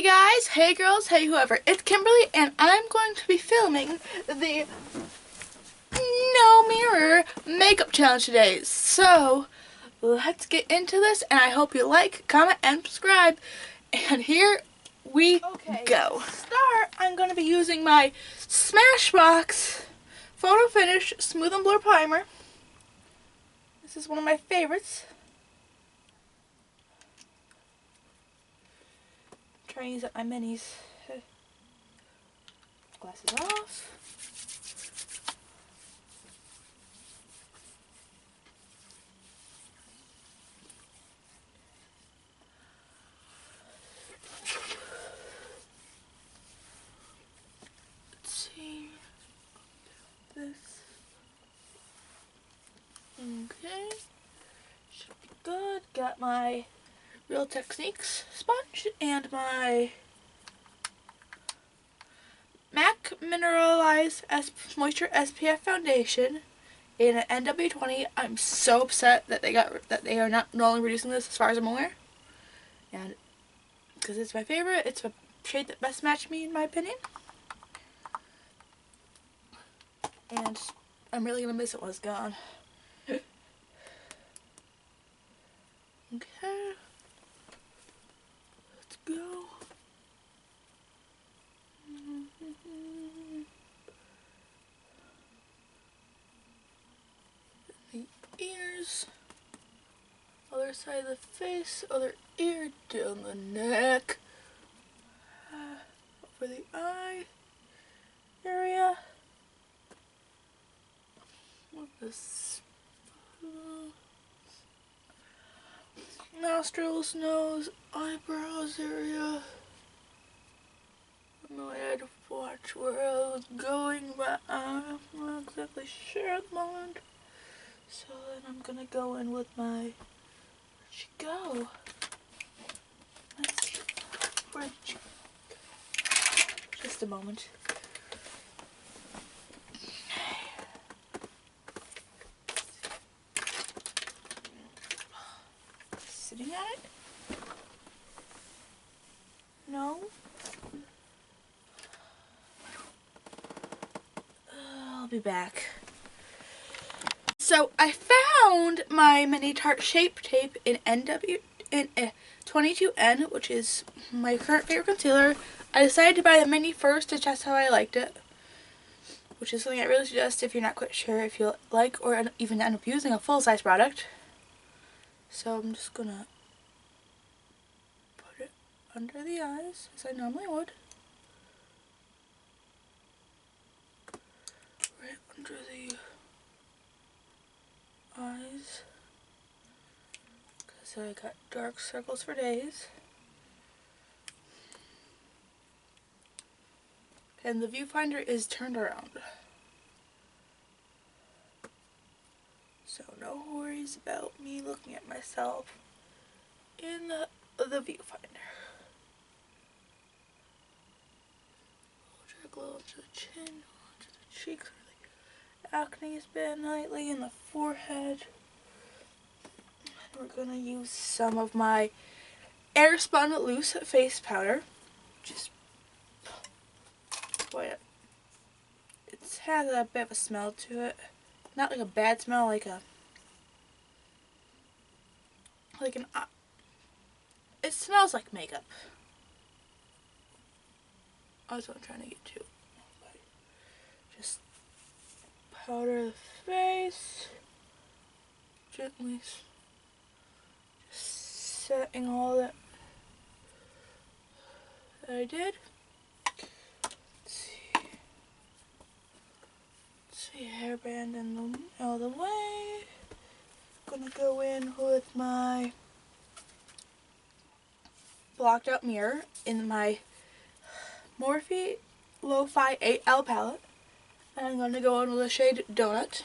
Hey guys, hey girls, hey whoever, it's Kimberly and I'm going to be filming the No Mirror Makeup Challenge today. So, let's get into this and I hope you like, comment, and subscribe. And here we go. To start, I'm going to be using my Smashbox Photo Finish Smooth and Blur Primer. This is one of my favorites. I'm trying to use up my minis. Glasses off. This. Okay. Should be good. Got my Real Techniques sponge and my MAC Mineralized Moisture SPF foundation in an NW20. I'm so upset that they are not no longer reducing this as far as I'm aware. And because it's my favorite, it's a shade that best matched me in my opinion. And I'm really gonna miss it when it's gone. Okay. Let's go. The ears. Other side of the face, other ear, down the neck. Over the eye area. With this nostrils, nose, eyebrows area. I know I had to watch where I was going, but I'm not exactly sure at the moment. So then I'm gonna go in with my. Where'd she go? Where'd she go? Just a moment. Sitting at it? No. I'll be back. So I found my mini Tarte Shape Tape in 22N, which is my current favorite concealer. I decided to buy the mini first to test how I liked it, which is something I really suggest if you're not quite sure if you like or even end up using a full-size product. So I'm just gonna put it under the eyes as I normally would. Right under the eyes. Because I got dark circles for days. And the viewfinder is turned around. So no worries about me looking at myself in the viewfinder. Drag a little to the chin, to the cheeks where the acne has been lately, in the forehead. And we're gonna use some of my Airspun Loose Face Powder. Just boy, it has a bit of a smell to it. Not like a bad smell, like an it smells like makeup. That's what I'm trying to get to. Just powder the face, gently just setting all that I did. Let's see, hairband out of the way. Gonna go in with my blocked out mirror in my Morphe Lo-Fi 8L palette. And I'm going to go in with the shade Donut.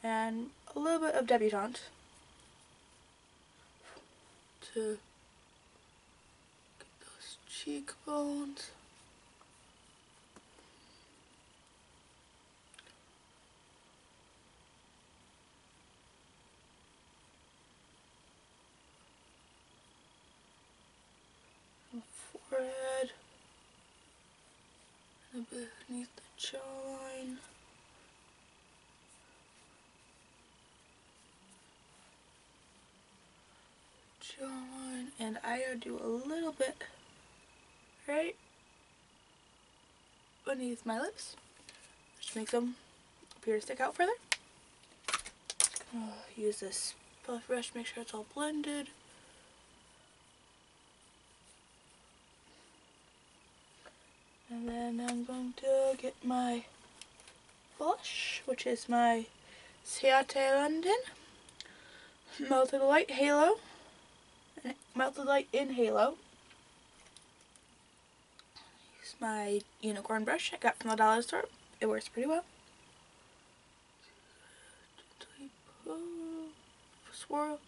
And a little bit of Debutante. To get those cheekbones. forehead, beneath the jawline, and I gotta do a little bit right beneath my lips, which makes them appear to stick out further. Use this fluff brush to make sure it's all blended. And then I'm going to get my blush, which is my Ciate London Melted Light Halo. Melted Light in Halo. Use my unicorn brush I got from the dollar store. It works pretty well. Gently pull, swirl,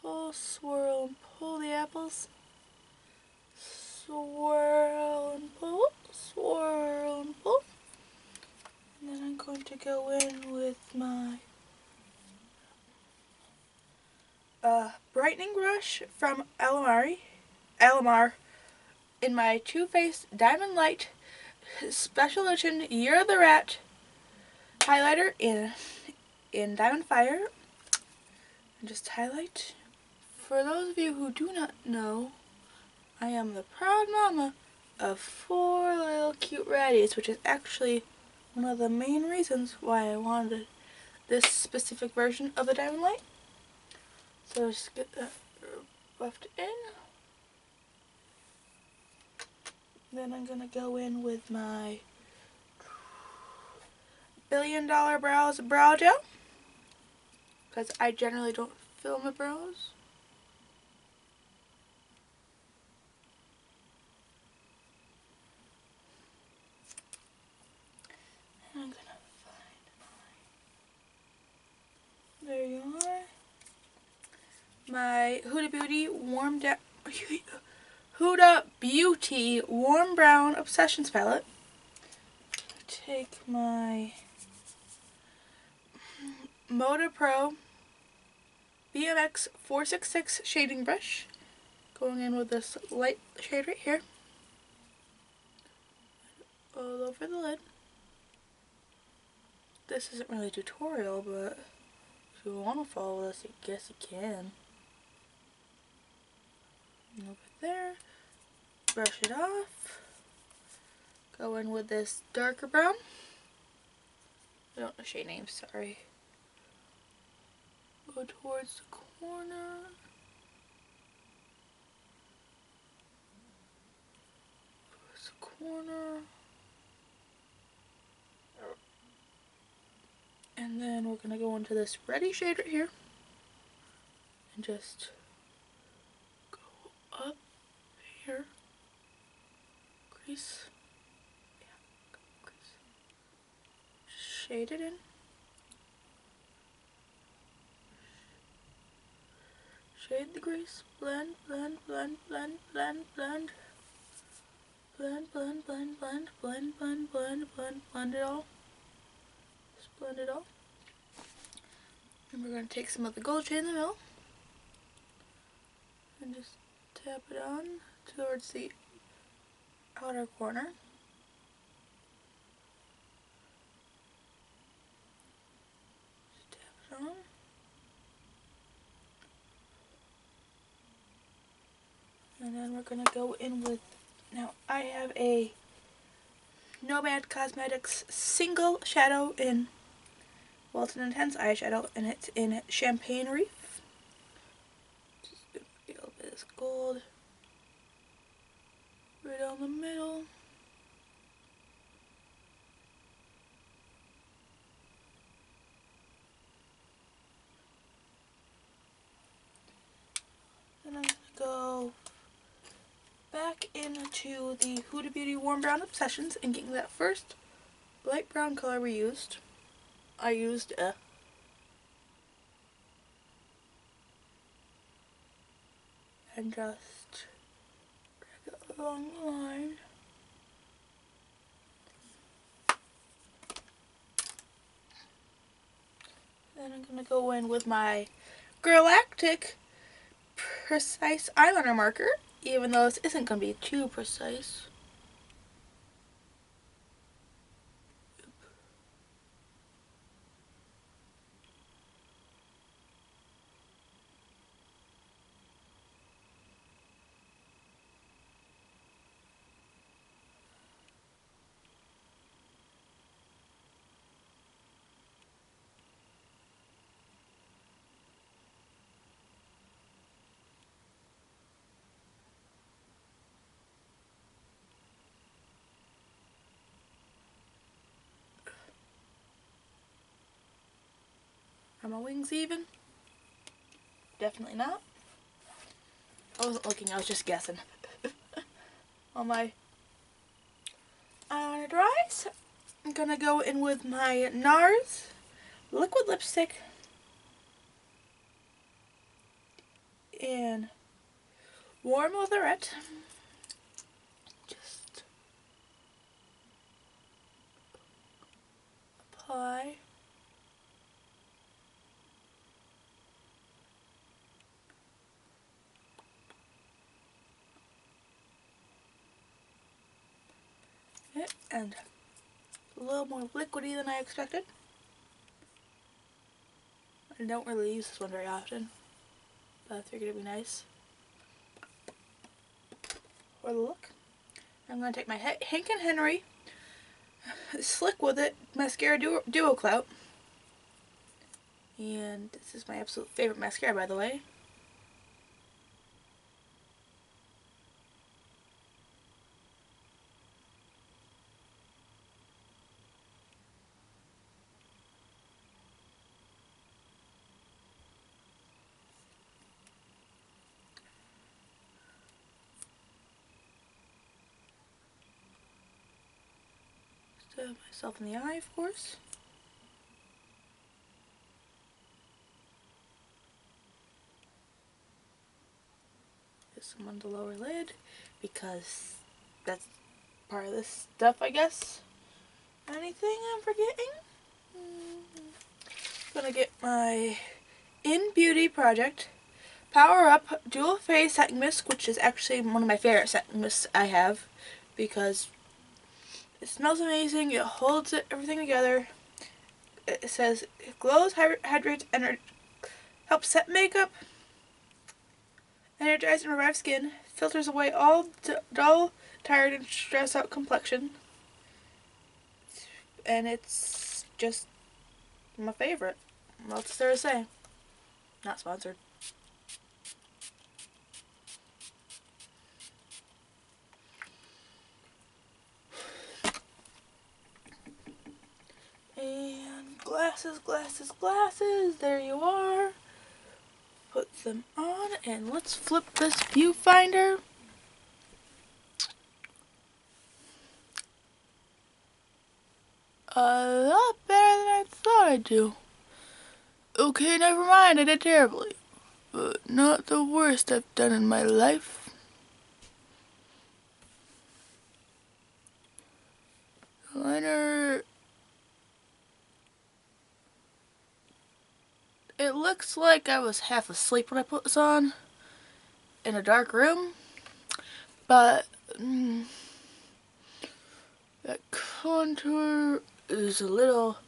pull, swirl, and pull the apples. Swirl and pull, swirl and pull. And then I'm going to go in with my brightening brush from Alamar in my Too Faced Diamond Light Special Edition Year of the Rat highlighter in Diamond Fire. And just highlight. For those of you who do not know, I am the proud mama of 4 little cute ratties, which is actually one of the main reasons why I wanted this specific version of the Diamond Light. So just get that buffed in. Then I'm going to go in with my $1 Billion Brow Gel, because I generally don't fill my brows. And I'm going to find there you are. My Huda Beauty Warm Brown Obsessions palette. Take my Moda Pro BMX 466 shading brush, going in with this light shade right here, all over the lid. This isn't really a tutorial, but if you want to follow this, I guess you can. Over there, brush it off, go in with this darker brown. I don't know shade names, sorry. Go towards the corner. Towards the corner. And then we're going to go into this reddy shade right here. And just go up here. Crease. Yeah, crease. Shade it in. Shade the grease, blend, blend, blend, blend, blend, blend. Blend, blend, blend, blend, blend, blend, blend, blend, blend it all. Just blend it all. And we're going to take some of the gold shade in the middle and just tap it on towards the outer corner. Just tap it on. And then we're going to go in with, now I have a Nomad Cosmetics single shadow in, well, it's an intense eyeshadow, and it's in Champagne Reef. Just going to get a little bit of this gold right down the middle. Then I'm going to go back into the Huda Beauty Warm Brown Obsessions and getting that first light brown color we used. I used a and just drag it along the line. Then I'm going to go in with my Galactic Precise Eyeliner Marker even though this isn't going to be too precise. Are my wings even? Definitely not. I wasn't looking, I was just guessing. On my eyeliner dries, I'm gonna go in with my NARS liquid lipstick in Warm Leatherette. Just apply. It, and a little more liquidy than I expected. I don't really use this one very often, but I figured it'd be nice for the look. I'm going to take my Hank & Henry Slick With It Mascara Duo Clout. And this is my absolute favorite mascara, by the way. Stab myself in the eye, of course. Just some on the lower lid, because that's part of this stuff, I guess. Anything I'm forgetting? Gonna get my In Beauty Project Power Up Dual Phase Setting Mist, which is actually one of my favorite setting mists I have, because it smells amazing, it holds everything together. It says it glows, hydrates, and helps set makeup, energize and revive skin, filters away all dull, tired, and stressed out complexion. And it's just my favorite. What else is there to say? Not sponsored. And glasses, glasses, glasses. There you are. Put them on and let's flip this viewfinder. A lot better than I thought I'd do. Okay, never mind, I did terribly. But not the worst I've done in my life. Liner. It looks like I was half asleep when I put this on in a dark room, but that contour is a little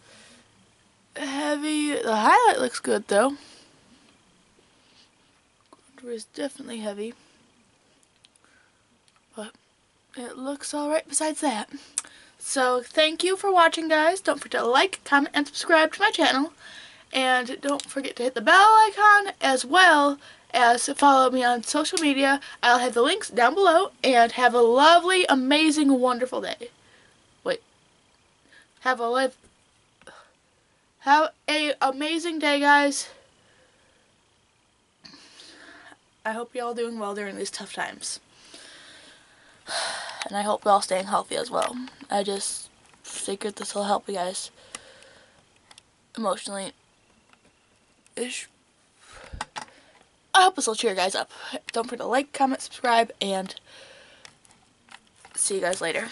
heavy. The highlight looks good though. Contour is definitely heavy, but it looks alright besides that. So thank you for watching, guys. Don't forget to like, comment, and subscribe to my channel. And don't forget to hit the bell icon, as well as follow me on social media. I'll have the links down below. And have a lovely, amazing, wonderful day. Wait. Have a amazing day, guys. I hope y'all doing well during these tough times. And I hope y'all staying healthy as well. I just figured this will help you guys emotionally. I hope this will cheer you guys up. Don't forget to like, comment, subscribe, and see you guys later.